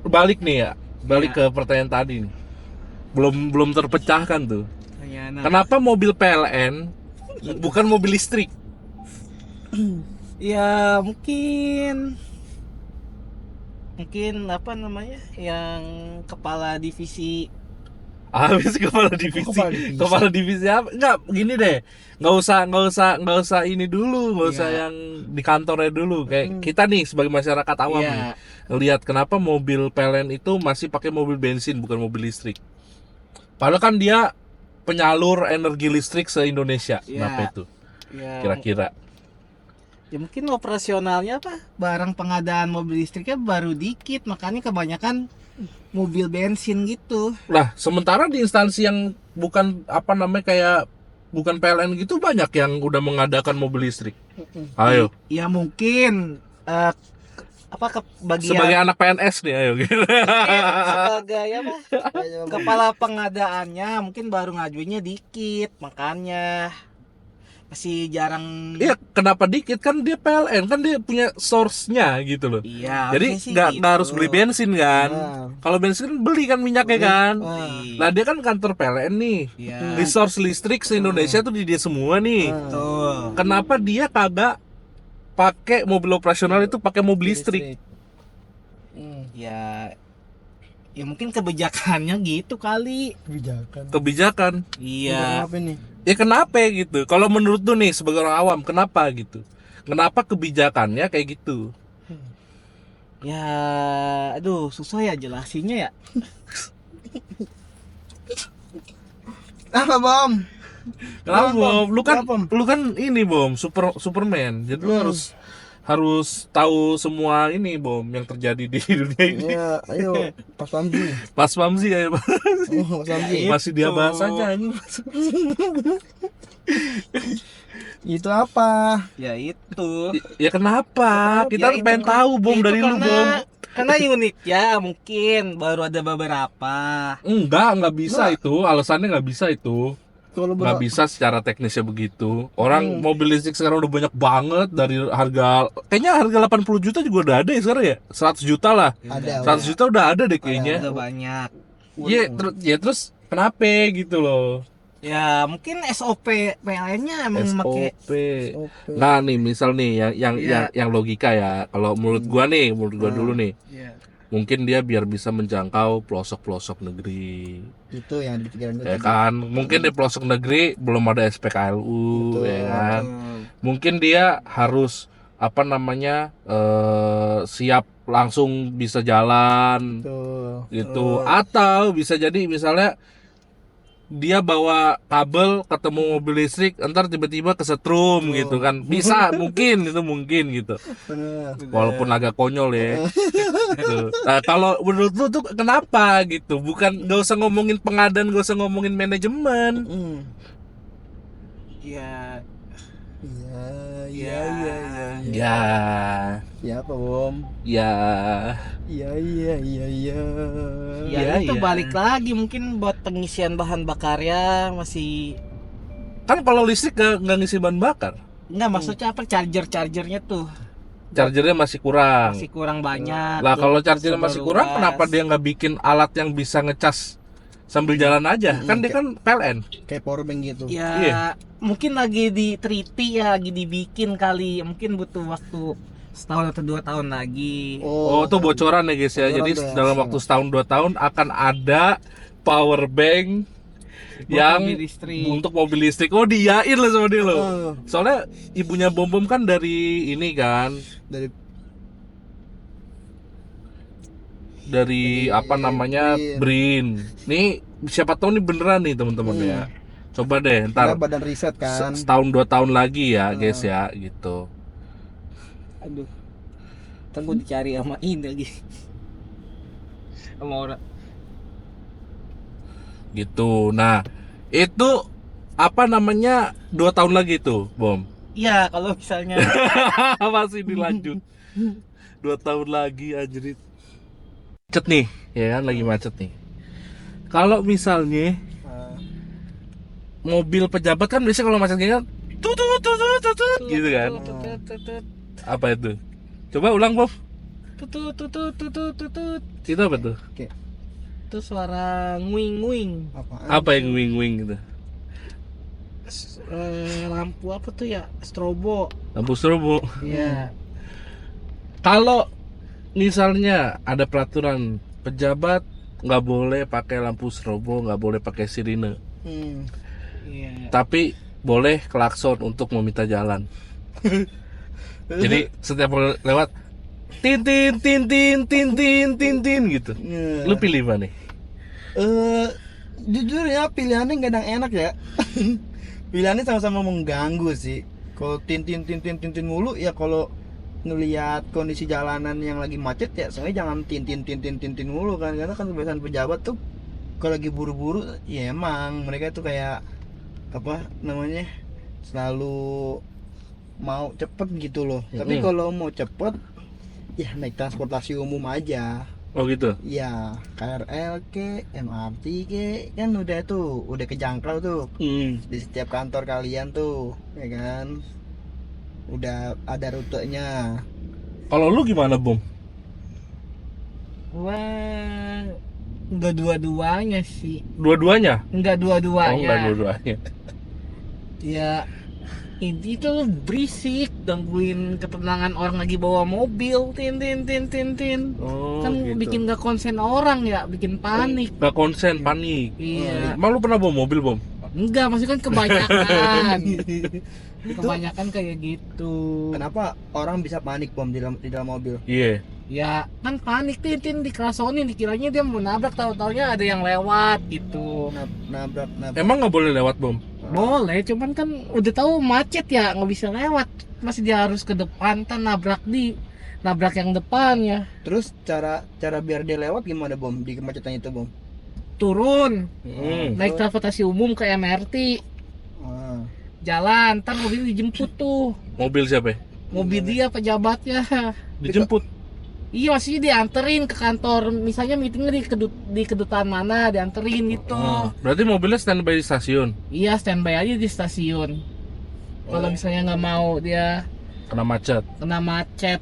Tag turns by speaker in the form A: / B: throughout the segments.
A: Balik nih ya, balik
B: Ya.
A: ke pertanyaan tadi nih. Belum terpecahkan tuh.
B: Nah.
A: Kenapa mobil PLN bukan mobil listrik?
B: Ya mungkin apa namanya yang kepala divisi.
A: Habis kepala divisi. Kepala divisi apa? Enggak, gini deh. Nggak usah ini dulu, nggak usah
B: Iya.
A: yang di kantornya dulu. Kayak kita nih sebagai masyarakat awam
B: Iya.
A: nih, lihat kenapa mobil PLN itu masih pakai mobil bensin bukan mobil listrik. Padahal kan dia penyalur energi listrik se-Indonesia.
B: Iya.
A: Kenapa itu?
B: Ya,
A: Kira-kira.
B: ya mungkin operasionalnya apa? Barang pengadaan mobil listriknya baru dikit, makanya kebanyakan mobil bensin gitu.
A: Lah, sementara di instansi yang bukan apa namanya kayak bukan PLN gitu banyak yang udah mengadakan mobil listrik. Ayo.
B: Ya mungkin bagian
A: Sebagai anak PNS nih, ayo.
B: sebagai apa? Kepala pengadaannya mungkin baru ngajuinnya dikit, makanya masih jarang.
A: Iya, kenapa dikit kan dia PLN kan dia punya source-nya gitu loh.
B: Iya,
A: Jadi
B: harusnya sih
A: nggak
B: gitu.
A: harus beli bensin kan. Kalau bensin kan beli kan minyaknya kan. Nah dia kan kantor PLN nih.
B: Iya.
A: Resource listrik se Indonesia tuh di dia semua nih.
B: Betul.
A: Kenapa dia kagak pakai mobil operasional itu pakai mobil listrik?
B: Ya mungkin kebijakannya gitu kali.
A: Kebijakan.
B: Iya.
A: Ya kenapa gitu? Kalau menurut lu nih sebagai orang awam, kenapa gitu? Kenapa kebijakannya kayak gitu?
B: Ya, aduh susah ya jelasinnya ya.
C: Apa Bom?
A: Kenapa, Bom?
C: Kenapa?
A: Lu kan ini, Bom, Superman. Jadi lu harus tahu semua ini, Bom, yang terjadi di dunia ini.
C: Ya, ayo Pas Pamji.
A: Pas Pamzi ya,
C: Pas Pamji.
A: masih dia bahasanya anjing.
C: Itu apa?
B: Ya itu.
A: Ya kenapa? Kita
B: Ya,
A: pengen
B: itu
A: tahu, Bom,
B: itu
A: dari lu, Bom.
B: Karena unik ya, mungkin baru ada beberapa.
A: Enggak bisa itu. Alasannya nggak bisa itu.
C: Kalau
A: Nggak bisa secara teknisnya begitu. Orang mobil listrik sekarang udah banyak banget dari harga kayaknya harga 80 juta juga udah ada ya sekarang ya. 100 juta lah.
C: ada.
A: 100 juta udah ada deh kayaknya.
B: Udah banyak.
A: Ya terus kenapa gitu loh?
B: Ya mungkin SOP PLN-nya emang pakai.
A: SOP. Nah nih misal nih yang logika ya. Kalau menurut gua dulu nih.
B: Iya.
A: Mungkin dia biar bisa menjangkau pelosok-pelosok negeri.
C: Itu yang di pikiran gue.
A: Ya kan, mungkin di pelosok negeri belum ada SPKLU,
C: Betul.
A: ya kan. Mungkin dia harus apa namanya siap langsung bisa jalan
C: Tuh.
A: gitu. Atau bisa jadi misalnya dia bawa kabel ketemu mobil listrik, entar tiba-tiba kesetrum gitu kan. Bisa, mungkin gitu.
C: Bener.
A: Walaupun agak konyol ya. Gitu. Nah, kalau menurut lu tuh kenapa gitu? Bukan nggak usah ngomongin pengadaan, nggak usah ngomongin manajemen.
B: Ya.
C: Ya.
A: Ya,
C: Ya apa Bom?
A: ya.
C: Ya.
B: Ya itu balik lagi mungkin buat pengisian bahan bakarnya masih.
A: Kan kalau listrik nggak ngisi bahan bakar,
B: Enggak, maksudnya apa, chargernya tuh
A: chargernya masih kurang.
B: masih kurang banyak.
A: Lah kalau chargernya masih kurang,
B: Sebaru
A: kenapa
B: gas.
A: dia nggak bikin alat yang bisa ngecas sambil jalan aja? Kan dia kan PLN.
C: Kayak powerbank gitu.
B: Ya
A: Iya.
B: mungkin lagi diteliti ya, lagi dibikin kali. Mungkin butuh waktu setahun atau 2 tahun lagi.
A: Oh, itu bocoran ya guys ya.
C: Bocoran
A: Jadi
C: tuh ya.
A: dalam waktu setahun 2 tahun akan ada power bank
B: Buat
A: yang
B: mobil listrik.
A: untuk mobil listrik. Oh, diyain lah sama dia loh.
C: Oh.
A: Soalnya ibunya Bom Bom kan dari ini kan, dari apa namanya Brin. Nih siapa tahu nih beneran nih teman-teman ya. Coba deh ntar
C: Karena badan riset kan.
A: setahun 2 tahun lagi ya guys ya gitu.
B: Aduh. Ntar gue dicari sama ini lagi. Sama orang.
A: Gitu. Nah, itu apa namanya 2 tahun lagi tuh, Bom.
B: Iya, kalau misalnya
A: Masih dilanjut. 2 tahun lagi anjir. Macet nih, ya kan lagi macet nih. Kalau misalnya mobil pejabat kan biasanya kalau macet gini kan tutut gitu kan. Apa itu? Coba ulang, Bom.
B: tutut tutut tutut tutut.
A: Itu apa tuh?
B: Itu suara nguing-nguing.
C: Apaan?
A: Apa yang wing-wing gitu?
B: Lampu apa tuh ya? Strobo.
A: Lampu strobo.
B: Iya.
A: Kalau misalnya ada peraturan pejabat nggak boleh pakai lampu strobo, nggak boleh pakai sirine,
B: Iya.
A: tapi boleh klakson untuk meminta jalan. Jadi setiap lewat tin tin tin tin tin tin tin tin gitu. Lu pilih mana?
C: Jujur ya pilihannya kadang enak ya. Pilihannya sama-sama mengganggu sih. Kalau tin mulu ya, kalau ngelihat kondisi jalanan yang lagi macet ya sebenarnya jangan tin mulu kan, karena kan kebiasaan pejabat tuh kalau lagi buru-buru ya emang mereka tuh kayak apa namanya, selalu mau cepet gitu loh. Tapi kalau mau cepet ya naik transportasi umum aja.
A: Oh gitu.
C: Ya KRL ke MRT ke kan udah kejangkau tuh di setiap kantor kalian tuh ya kan, udah ada rutenya.
A: Kalau lu gimana, Bom?
B: Wah, enggak dua-duanya sih.
A: Dua-duanya?
B: Enggak
A: Oh, enggak
B: dua-duanya.
A: dua-duanya.
B: Ya, ini tuh berisik, gangguin ketenangan orang lagi bawa mobil, tin.
A: Oh,
B: Kan
A: gitu.
B: bikin gak konsen orang ya, bikin panik.
A: Nggak konsen, panik.
B: Iya.
A: Emang lu pernah bawa mobil, Bom?
B: Enggak, maksudnya kan kebanyakan. Kebanyakan kayak gitu.
C: Kenapa orang bisa panik bom di dalam mobil?
A: Iya.
B: Ya, kan panik tin dikerasonin, dikiranya dia mau nabrak, tahu-taunya ada yang lewat gitu.
C: Nabrak.
A: Emang nggak boleh lewat, Bom?
B: Boleh, cuman kan udah tahu macet ya, nggak bisa lewat. Masih dia harus ke depan, kan nabrak yang depannya.
C: Terus cara biar dia lewat gimana bom di kemacetan itu bom?
B: Turun,
A: Hmm.
B: naik transportasi umum ke MRT,
C: Ah.
B: jalan, ntar mobil dijemput tuh.
A: Mobil siapa?
B: Mobil dia pejabatnya.
A: Dijemput.
B: Iya, maksudnya dianterin ke kantor, misalnya meetingnya di kedutaan mana, dianterin gitu.
A: Berarti mobilnya standby di stasiun.
B: Iya, standby aja di stasiun. Kalau misalnya nggak mau dia
A: Kena macet.
B: kena macet.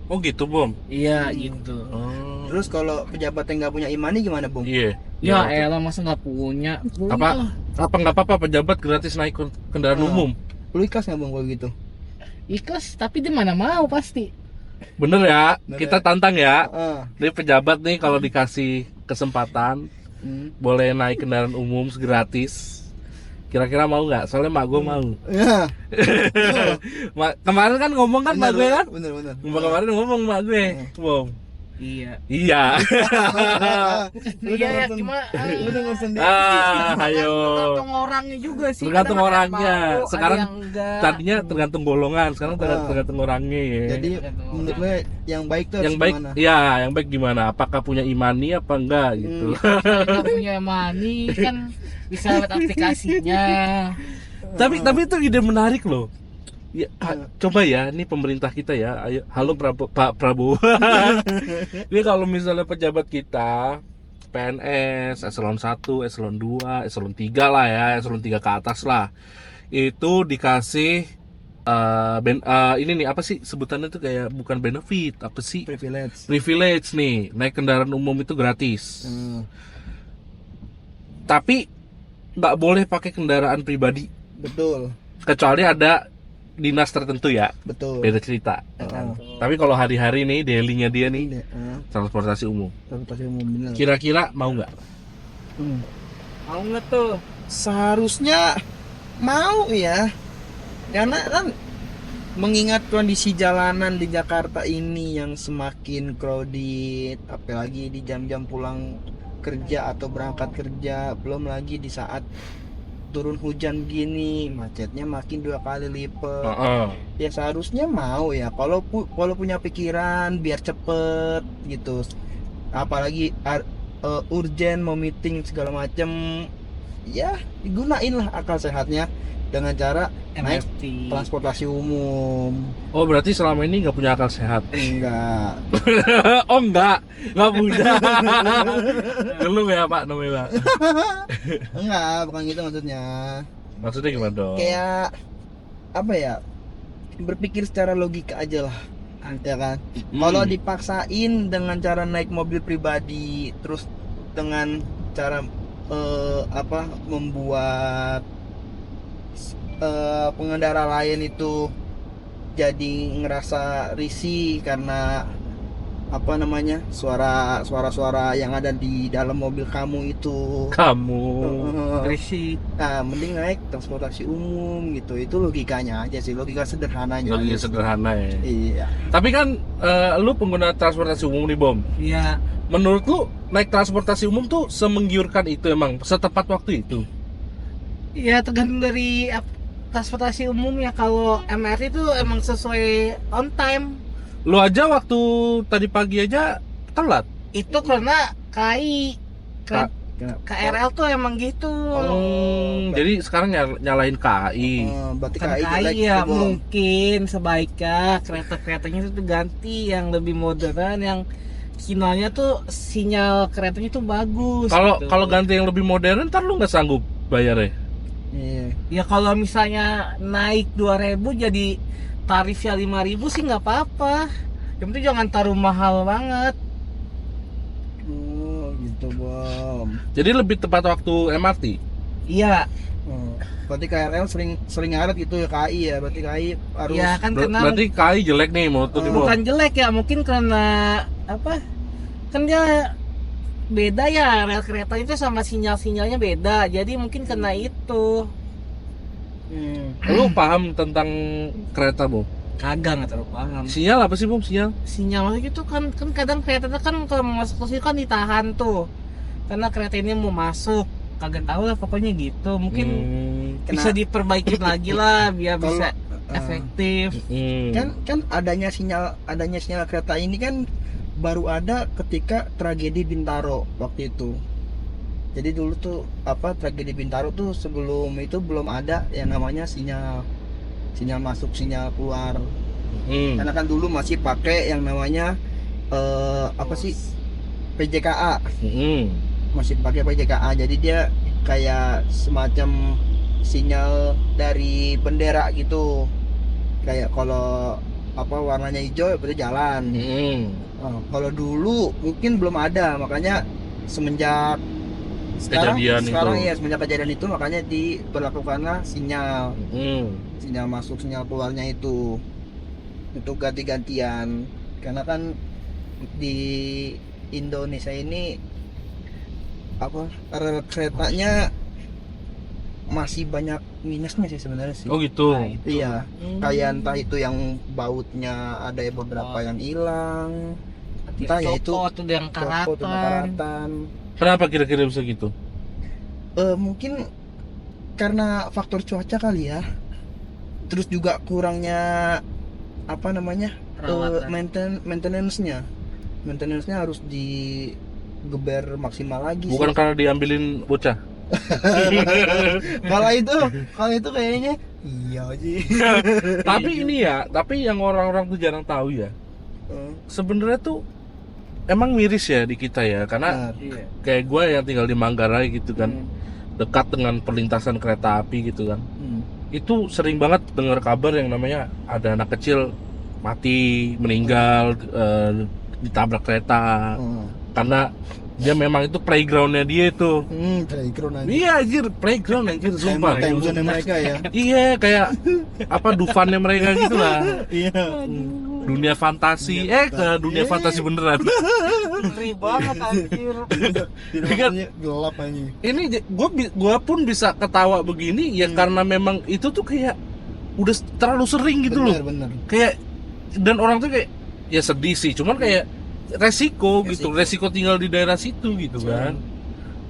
A: Oh gitu, Bom.
B: Iya, gitu.
A: Oh.
C: Terus kalau pejabat yang nggak punya imani gimana bom?
A: Iya.
B: Ya elah, masa nggak punya.
A: Apa? Apa nggak apa-apa pejabat gratis naik kendaraan umum?
C: Lu ikhlas nggak bom kalau gitu?
B: Ikhlas, tapi di mana mau pasti.
A: Bener ya?
C: Bener.
A: Kita tantang ya.
C: Ah.
A: Ini pejabat nih kalau dikasih kesempatan boleh naik kendaraan umum gratis. Kira-kira mau nggak? Soalnya mak gue mau.
C: Ya.
A: Kemarin kan ngomong kan mak gue kan?
C: Bener.
A: Kemarin ngomong mak gue, Bom.
B: Iya.
A: Iya.
B: Iya ya, cuma
C: Lu denger sendiri.
A: Ayo.
B: tergantung orangnya juga sih.
A: Tergantung
B: Kadang ada yang
A: orangnya.
B: mau, ada
A: Sekarang
B: yang enggak.
A: Tadinya tergantung golongan, sekarang tergantung orangnya ya.
C: Jadi menurut gue yang baik tuh
A: yang
C: harus
A: baik,
C: gimana?
A: ya yang baik gimana? Apakah punya imani apa enggak gitu?
B: Nggak punya money kan bisa lewat aplikasinya.
A: Tapi itu ide menarik loh. Ya, coba ya, ini pemerintah kita ya. Ayo, halo Pak Prabowo. Ini kalau misalnya pejabat kita PNS, eselon 1, eselon 2, eselon 3 lah ya, eselon 3 ke atas lah. Itu dikasih ini nih apa sih sebutannya tuh, kayak bukan benefit, apa sih? Privilege nih, naik kendaraan umum itu gratis. Tapi nggak boleh pakai kendaraan pribadi.
C: Betul.
A: Kecuali ada dinas tertentu ya,
C: Betul.
A: beda cerita ya kan? Tapi kalau hari-hari nih daily-nya dia nih transportasi umum,
C: Transportasi umum bener.
A: kira-kira mau nggak?
B: Mau nggak tuh?
C: Seharusnya mau ya, karena kan mengingat kondisi jalanan di Jakarta ini yang semakin crowded, apalagi di jam-jam pulang kerja atau berangkat kerja, belum lagi di saat turun hujan gini, macetnya makin 2 kali lipat. Ya seharusnya mau ya, kalau punya pikiran biar cepet gitu, apalagi urgent mau meeting segala macem, ya digunain lah akal sehatnya dengan cara naik
B: MRT.
C: transportasi umum.
A: Oh berarti selama ini nggak punya akal sehat?
C: Enggak.
A: Oh nggak punya. Lu ya Pak namanya Pak?
C: Enggak, bukan gitu maksudnya.
A: Maksudnya gimana dong?
C: Kayak apa ya, berpikir secara logika aja lah. ya kan. Kalau dipaksain dengan cara naik mobil pribadi, terus dengan cara membuat pengendara lain itu jadi ngerasa risih karena suara-suara yang ada di dalam mobil kamu itu.
B: Risih.
C: Nah, mending naik transportasi umum gitu. Itu logikanya aja sih, logika sederhananya.
A: Logika sederhana ya.
C: Iya.
A: Tapi kan lu pengguna transportasi umum nih Bom.
B: Iya.
A: Menurut lu naik transportasi umum tuh semenggiurkan itu emang setepat waktu itu?
B: Ya tergantung dari transportasi umum ya. Kalau MRT itu emang sesuai on time.
A: Lu aja waktu tadi pagi aja telat.
B: Itu karena KRL tuh emang gitu.
A: Jadi sekarang nyalahin KAI.
C: Berarti
B: Kan
C: KAI jelek
B: ya
C: tuh, Bom.
B: mungkin sebaiknya kereta-keretanya itu ganti yang lebih modern, yang sinyalnya tuh sinyal keretanya tuh bagus.
A: Kalau
B: gitu.
A: ganti yang lebih modern, ntar lu nggak sanggup bayarnya.
C: Iya.
B: Ya kalau misalnya naik 2.000 jadi tarifnya 5.000 sih nggak apa-apa. Yang penting jangan taruh mahal banget.
C: Oh, gitu, Bom.
A: Jadi lebih tepat waktu MRT.
B: Iya.
C: Berarti KRL sering ngaret gitu ya, KAI ya. Berarti KAI harus
B: Ya kan karena
A: Berarti KAI jelek nih menurut lu, Bom.
B: bukan jelek ya, mungkin karena apa? Kan dia beda ya, rel kereta itu sama sinyal-sinyalnya beda. Jadi mungkin karena itu.
A: Lu paham tentang kereta, Bom?
B: Kagak, nggak terlalu paham.
A: Sinyal apa sih, Bom? Sinyal?
B: Sinyal itu kan kadang kereta itu kan kalau mau masuk ke situ kan ditahan tuh. Karena kereta ini mau masuk. Kagak tahu lah pokoknya gitu. Mungkin bisa diperbaikin lagi lah biar bisa efektif.
C: Kan adanya sinyal kereta ini kan baru ada ketika tragedi Bintaro waktu itu. Jadi dulu tuh tragedi Bintaro tuh sebelum itu belum ada yang namanya sinyal masuk sinyal keluar. Karena kan dulu masih pakai yang namanya PJKA. Masih pakai PJKA, jadi dia kayak semacam sinyal dari bendera gitu. Kayak kalau warnanya hijau berarti jalan. Kalau dulu mungkin belum ada, makanya semenjak sekarang semenjak kejadian itu makanya diberlakukanlah sinyal masuk sinyal keluarnya itu ganti-gantian. Karena kan di Indonesia ini rel keretanya masih banyak minusnya sih sebenarnya sih.
A: Oh gitu.
B: Nah,
C: Iya, kayak entah itu yang bautnya ada beberapa yang hilang, entah ya itu
B: copot tuh yang karatan.
A: Kenapa kira-kira bisa gitu?
C: Mungkin karena faktor cuaca kali ya. Terus juga kurangnya maintenance-nya harus digeber maksimal lagi.
A: Bukan
C: sih.
A: karena diambilin bocah.
C: Kalau itu kayaknya iya sih.
A: Tapi yang orang-orang tuh jarang tahu ya. Sebenarnya tuh emang miris ya di kita ya, karena kayak gue yang tinggal di Manggarai gitu kan, dekat dengan perlintasan kereta api gitu kan. Itu sering banget dengar kabar yang namanya ada anak kecil mati, meninggal ditabrak kereta. Karena dia memang itu playgroundnya dia itu.
C: Playground aja.
A: Iya anjir, playground anjir, sumpah.
C: Time zone mereka ya.
A: Iya, kayak Dufannya mereka gitu lah.
C: Iya.
A: Dunia fantasi, ke dunia fantasi beneran.
B: Ngeri banget anjir.
C: Gelap aja.
A: Ini gua pun bisa ketawa begini ya karena memang itu tuh kayak udah terlalu sering gitu loh.
C: Bener.
A: Kayak dan orang tuh kayak ya sedih sih, cuman kayak resiko tinggal di daerah situ gitu kan.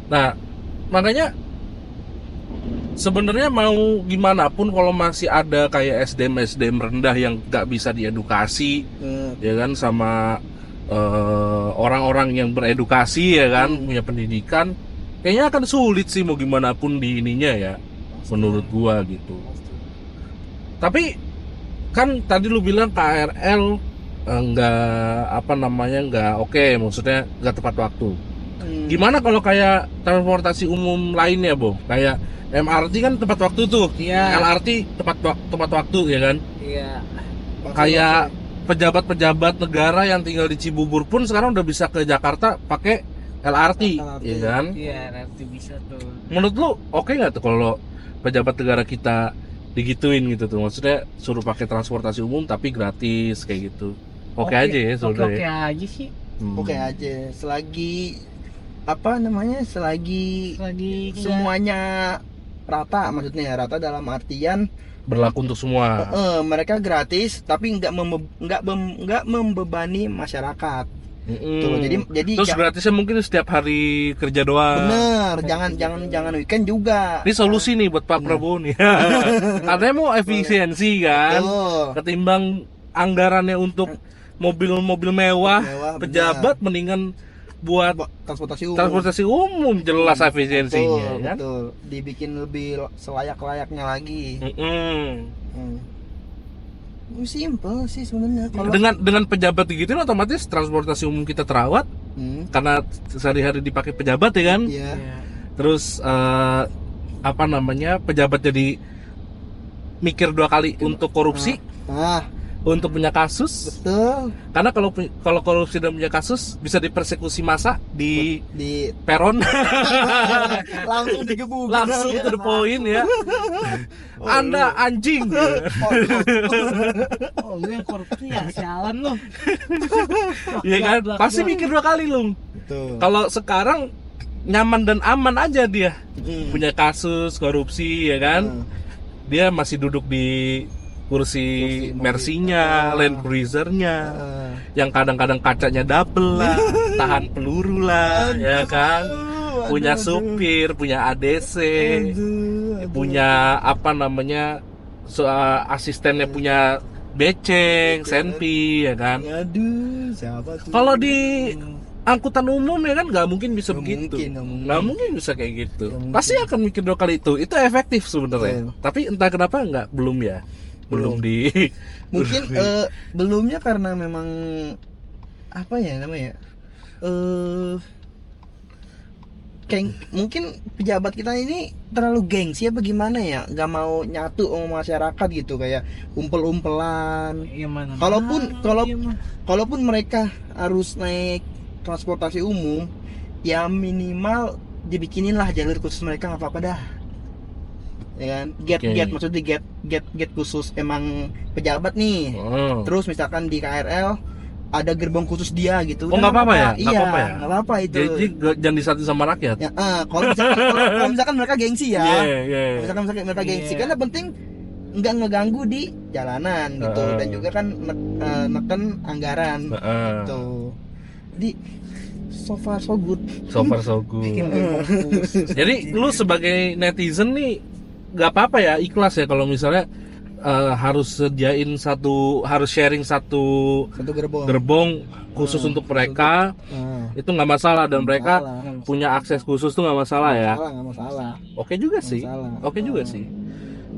A: Nah, makanya sebenarnya mau gimana pun kalau masih ada kayak SDM rendah yang nggak bisa diedukasi, ya kan, sama orang-orang yang beredukasi ya kan, punya pendidikan, kayaknya akan sulit sih mau gimana pun di ininya ya, menurut gua gitu. Tapi kan tadi lu bilang KRL nggak oke, maksudnya nggak tepat waktu. Gimana kalau kayak transportasi umum lainnya, Bo? Kayak MRT kan tepat waktu tuh.
B: Iya.
A: LRT tepat waktu ya kan?
B: Iya.
A: Kayak pejabat-pejabat negara yang tinggal di Cibubur pun sekarang udah bisa ke Jakarta pakai LRT, ya kan?
B: Iya, nanti bisa tuh.
A: Menurut lu oke nggak tuh kalau pejabat negara kita digituin gitu tuh? Maksudnya suruh pakai transportasi umum tapi gratis kayak gitu. Oke aja ya sebenarnya.
B: Oke aja sih.
C: Oke aja, selagi apa namanya, selagi
B: Lagi
C: semuanya rata, maksudnya rata dalam artian
A: Berlaku untuk semua.
C: mereka gratis tapi nggak membebani masyarakat. Tuh, jadi
A: Terus gratisnya mungkin setiap hari kerja doang.
C: bener, jangan weekend juga.
A: Ini solusi nih buat Pak Prabowo nih. Katanya mau efisiensi kan,
C: Tuh.
A: ketimbang anggarannya untuk mobil-mobil mewah,
C: Mewah,
A: pejabat mendingan buat
C: Transportasi umum.
A: jelas efisiensinya,
C: Betul,
A: kan?
C: betul. Dibikin lebih selayak-layaknya lagi. Simple sih sebenarnya. Kalau
A: Dengan pejabat gitu otomatis transportasi umum kita terawat karena sehari-hari dipakai pejabat ya kan.
C: Iya.
A: Terus apa namanya, pejabat jadi mikir 2 kali untuk korupsi, untuk punya kasus.
C: Betul.
A: Karena kalau korupsi dan punya kasus bisa dipersekusi massa di
C: Di
A: peron.
C: langsung digebuk.
A: Langsung to the point ya. Anda anjing.
B: Oh, lu yang korupsi ya, sialan lu.
A: Iya kan? Pasti mikir 2 kali, Lung.
C: Betul.
A: Kalau sekarang nyaman dan aman aja dia. Punya kasus korupsi ya kan. Dia masih duduk di kursi Mercy-nya, Land Cruiser-nya, yang kadang-kadang kacanya double lah, tahan peluru lah, ya kan. Punya supir, punya ADC, punya apa namanya, asistennya punya beceng, senpi, ya kan.
C: Aduh, siapa tuh?
A: Kalau di angkutan umum ya kan nggak mungkin bisa begitu,
C: nggak mungkin.
A: bisa kayak gitu.
C: Nggak mungkin.
A: Pasti akan mikir 2 kali itu efektif sebenarnya. Tapi entah kenapa belum
C: Mungkin belumnya karena memang apa ya namanya, kayak mungkin pejabat kita ini terlalu gengsi apa gimana ya, nggak mau nyatu sama masyarakat gitu, kayak umpel-umpelan.
B: Gimana?
C: Kalaupun mereka harus naik transportasi umum, ya minimal dibikinin lah jalur khusus mereka, nggak apa-apa dah, ya kan. Maksudnya get khusus emang pejabat nih. Terus misalkan di KRL ada gerbong khusus dia gitu.
A: Oh, nggak apa-apa ya? Nggak
C: Iya,
A: apa-apa ya?
C: nggak apa-apa itu.
A: Jadi jangan disatu sama rakyat.
C: Ya, kalau misalkan mereka gengsi ya.
A: Iya.
C: Misalkan mereka gengsi,
B: Iya.
C: karena penting nggak ngeganggu di jalanan gitu, dan juga kan neken anggaran gitu. Jadi so far so good.
A: Jadi lu sebagai netizen nih nggak apa-apa ya, ikhlas ya kalau misalnya harus sharing satu gerbong khusus untuk mereka. Itu nggak masalah, dan mereka punya akses khusus tuh nggak masalah ya.
C: Nggak masalah.
A: Oke juga sih.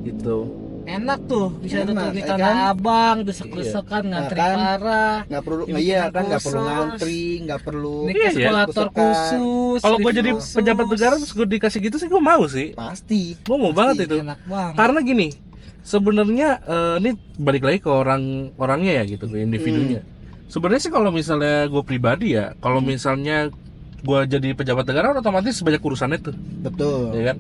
A: Gitu.
B: Enak tuh, bisa
C: Enak,
B: tuh di
C: ya
B: Tanah
C: kan?
B: Abang, desek-desekan, ngantri
C: Nah, kan?
B: parah.
C: Nggak perlu,
B: Ini
C: iya
B: bukan
C: kan, nggak perlu
B: khusus.
C: ngantri, nggak perlu.
B: Ini
A: Iya,
B: eskalator
C: desekan.
B: khusus.
A: Kalau gue
B: lift
A: jadi
B: khusus.
A: pejabat negara terus gue dikasih gitu sih, gue mau sih.
C: Pasti.
A: Gue mau banget itu.
B: Enak banget.
A: Karena gini, sebenarnya ini balik lagi ke orangnya ya gitu, ke individunya. Sebenarnya sih kalau misalnya gue pribadi ya, kalau misalnya gue jadi pejabat negara otomatis banyak urusannya tuh,
C: Betul.
A: ya kan?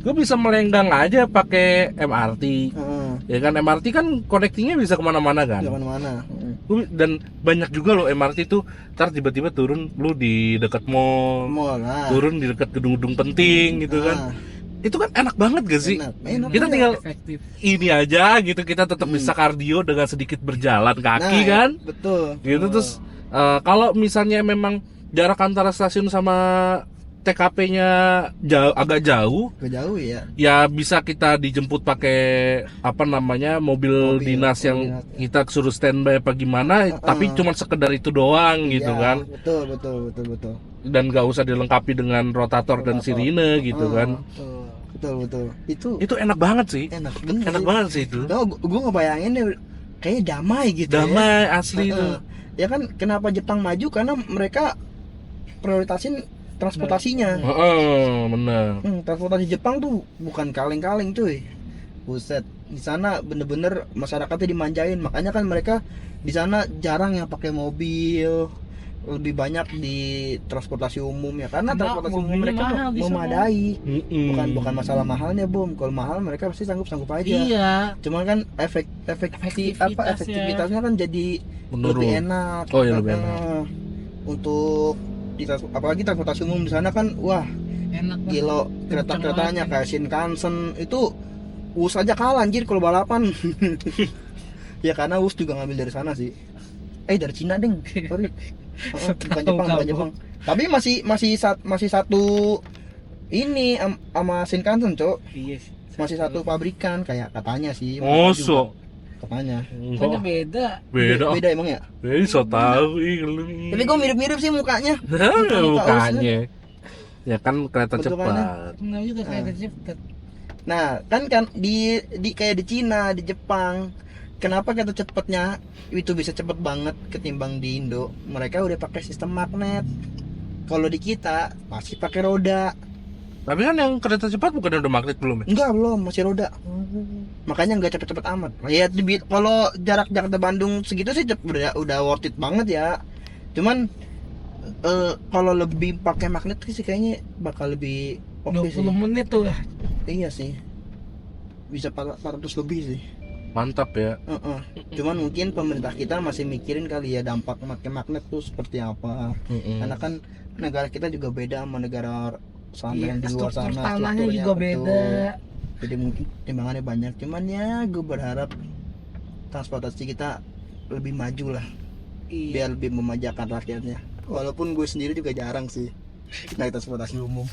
A: Gue bisa melenggang aja pakai MRT, ya kan? MRT kan connectingnya bisa kemana-mana kan?
C: Kemana-mana.
A: Dan banyak juga loh MRT tuh, ntar tiba-tiba turun lu di dekat mall, turun di dekat gedung-gedung penting gitu kan? Itu kan enak banget gak sih?
C: Enak.
A: Kita tinggal
B: efektif.
A: ini aja gitu, kita tetap bisa kardio dengan sedikit berjalan kaki kan,
C: Betul.
A: gitu. Terus kalau misalnya memang jarak antara stasiun sama TKP-nya agak jauh, ya bisa kita dijemput pakai apa namanya mobil dinas yang kita suruh standby apa gimana, tapi cuma sekedar itu doang gitu kan.
C: Betul.
A: Dan gak usah dilengkapi dengan rotator dan sirine gitu kan.
C: Betul.
A: Itu enak banget sih.
C: Enak
A: Banget sih itu.
C: Gue ngebayangin deh, kayaknya damai gitu.
A: Damai asli itu.
C: Ya kan, kenapa Jepang maju? Karena mereka prioritasin transportasinya.
A: Bener.
C: Transportasi Jepang tuh bukan kaleng-kaleng cuy. Buset, di sana bener-bener masyarakatnya dimanjain. Makanya kan mereka Di sana jarang yang pakai mobil, lebih banyak di transportasi umum ya, karena
B: Karena
C: transportasi umum
B: mobilnya
C: mereka
B: mahal di sana.
C: memadai.
A: Mm-mm.
C: Bukan masalah mahalnya, Bom. Kalau mahal mereka pasti sanggup aja.
B: Iya.
C: Cuman kan efektivitasnya kan jadi
A: Menurun.
C: lebih enak.
A: Oh, ya, lebih enak.
C: Untuk apalagi transportasi umum di sana kan, wah
B: Enak.
C: gila, kereta-keretanya kayak Shinkansen itu US aja kalah anjir kalau balapan. Ya karena US juga ngambil dari sana sih. Dari Cina deng. Sorry. Bukan Jepang. Tapi masih satu ini sama Shinkansen, Cok.
B: Iya.
C: Masih satu pabrikan kayak katanya sih.
A: Mosok.
C: Katanya.
B: Pokoknya beda.
C: Beda emang ya?
A: Beda, so tau ih lu.
C: Tapi kok mirip-mirip sih mukanya.
A: Mukanya. Ya kan kereta
C: Bentukannya.
A: cepat.
B: Kenapa juga kereta cepet?
C: Nah, kan di kayak di Cina, di Jepang. Kenapa kereta cepatnya itu bisa cepet banget ketimbang di Indo? Mereka udah pakai sistem magnet. Kalau di kita masih pakai roda.
A: Tapi kan yang kereta cepat bukan udah magnet belum ya?
C: Enggak, belum, masih roda. Makanya nggak cepet-cepet amat. Ya kalau jarak Jakarta Bandung segitu sih udah worth it banget ya. Cuman kalau lebih pakai magnet sih kayaknya bakal lebih oke sih.
B: 20 menit tuh.
C: Iya sih. Bisa 400 lebih sih.
A: Mantap ya.
C: Cuman mungkin pemerintah kita masih mikirin kali ya dampak pakai magnet tuh seperti apa. Karena kan negara kita juga beda sama negara sana yang di luar
B: struktur
C: sana.
B: tanahnya
C: strukturnya,
B: juga
C: betul.
B: beda.
C: Jadi mungkin timbangannya banyak. Cuman ya gue berharap transportasi kita lebih maju lah,
B: Iya.
C: biar lebih memajakan rakyatnya. Walaupun gue sendiri juga jarang sih naik transportasi umum.